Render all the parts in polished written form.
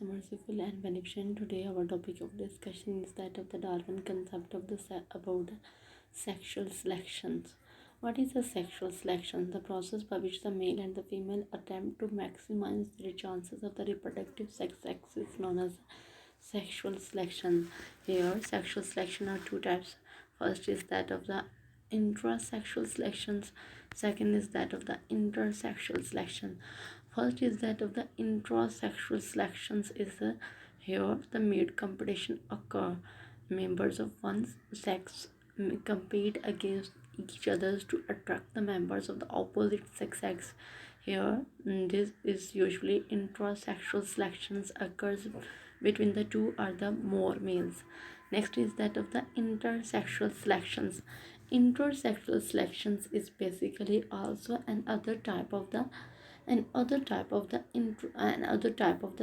merciful and beneficent. Today, our topic of discussion is that of the Darwin concept of about the sexual selections. What is a sexual selection? The process by which the male and the female attempt to maximize their chances of the reproductive sex is known as sexual selection. Here, sexual selection are two types. First is that of the intrasexual selections. Second is that of the intersexual selection. First is that of the intrasexual selections is here the mate competition occur. Members of one sex compete against each others to attract the members of the opposite sex. Here, this is usually intrasexual selections occurs between the two or the more males. Next is that of the intersexual selections. Intersexual selections is basically also another type of the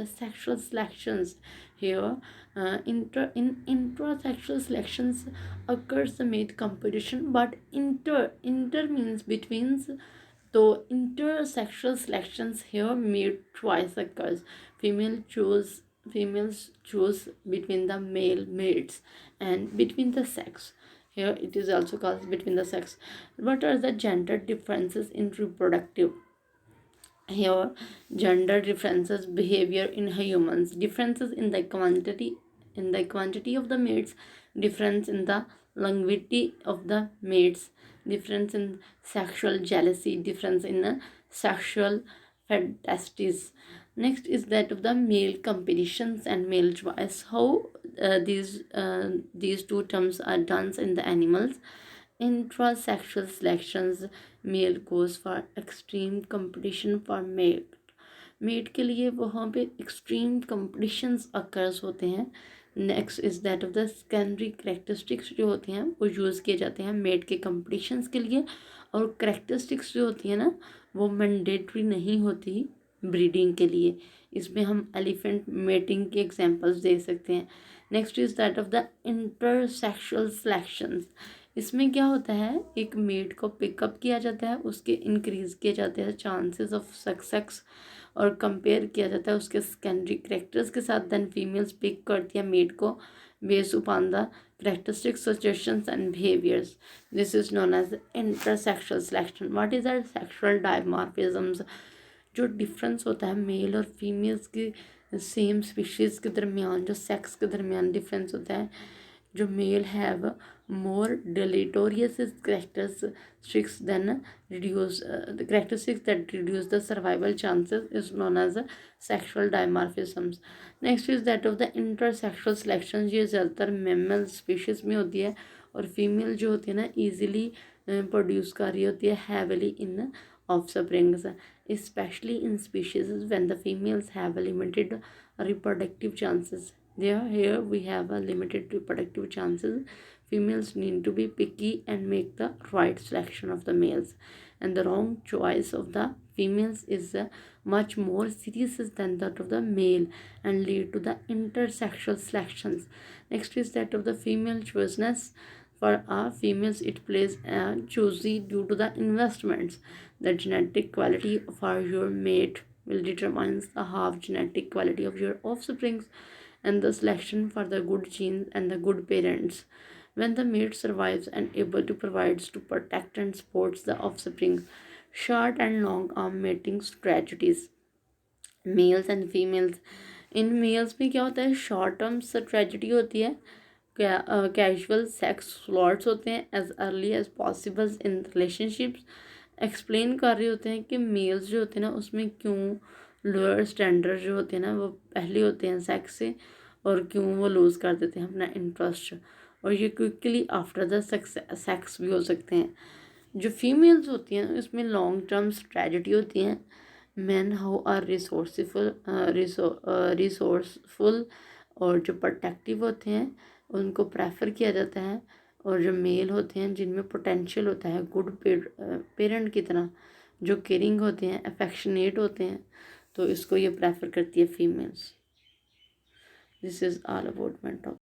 sexual selections. Here, in intrasexual selections occurs the mate competition, but inter means between. So intersexual selections here mate twice occurs. Females choose between the male mates and between the sex. Here it is also called between the sex. What are the gender differences in reproductive? Here, gender differences behavior in humans, differences in the quantity of the mates, difference in the longevity of the mates, difference in sexual jealousy, difference in sexual fantasies. Next is that of the male competitions and male choice. How these two terms are done in the animals. Intrasexual selections, male goes for extreme competition for mate. Mate के लिए वहाँ पे extreme competitions occurs होते हैं. Next is that of the secondary characteristics जो होते हैं वो यूज़ किए जाते हैं मेट के competitions के लिए, और करेक्टरिस्टिक्स जो होती है ना वो मैंडेटरी नहीं होती ब्रीडिंग के लिए. इसमें हम एलिफेंट मेटिंग के एग्जांपल्स दे सकते हैं. Next is that of the intersexual selections. इसमें क्या होता है, एक मेट को पिकअप किया जाता है, उसके इंक्रीज किए जाते हैं चांसेस ऑफ सक्सेस और कंपेयर किया जाता है उसके सेकेंडरी करेक्टर्स के साथ. देन फीमेल्स पिक करती है मेट को based upon the characteristic suggestions and behaviors. This is known as intersexual selection. What is our sexual dimorphisms? जो डिफरेंस होता है मेल और फीमेल्स की सेम स्पीशीज़ के दरमियान, जो सेक्स के दरमियान डिफरेंस होता है, जो male have more deleterious characteristics than reduce the characteristics that reduce the survival chances is known as sexual dimorphisms. Next is that of the intersexual selections. ये ज़्यादातर मैमल स्पीशीज़ में होती है और फीमेल जो होती है ना ईजिली प्रोड्यूस कर रही होती है heavily in offsprings, especially in species when the females have a limited reproductive chances. Here we have a limited reproductive chances. Females need to be picky and make the right selection of the males, and the wrong choice of the females is much more serious than that of the male and lead to the intersexual selections. Next is that of the female choiceness. For females, it plays choosy due to the investments. The genetic quality for your mate will determine the half genetic quality of your offsprings, and the selection for the good genes and the good parents. When the mate survives and able to provide to protect and supports the offspring, short and long arm mating strategies. Males and females. In males में क्या होता है, short term strategy होती है, casual sex स्लॉट्स होते हैं as early as possible in relationships. Explain कर रहे होते हैं कि मेल्स जो होते हैं ना उसमें क्यों लोअर स्टैंडर्ड जो होते हैं ना वो पहले होते हैं सेक्स से, और क्यों वो लूज़ कर देते हैं अपना इंटरेस्ट, और ये क्विकली आफ्टर द सेक्स भी हो सकते हैं. जो फीमेल्स होती हैं इसमें लॉन्ग टर्म स्ट्रेटजी होती हैं. मैन हाउ आर रिसोर्सफुल और जो प्रोटेक्टिव होते हैं उनको प्रेफर किया जाता है, और जो मेल होते हैं जिनमें पोटेंशियल होता है गुड पेरेंट की तरह, जो केयरिंग होते हैं, अफेक्शनेट होते हैं, तो इसको ये प्रेफर करती है females. This is all about my topic.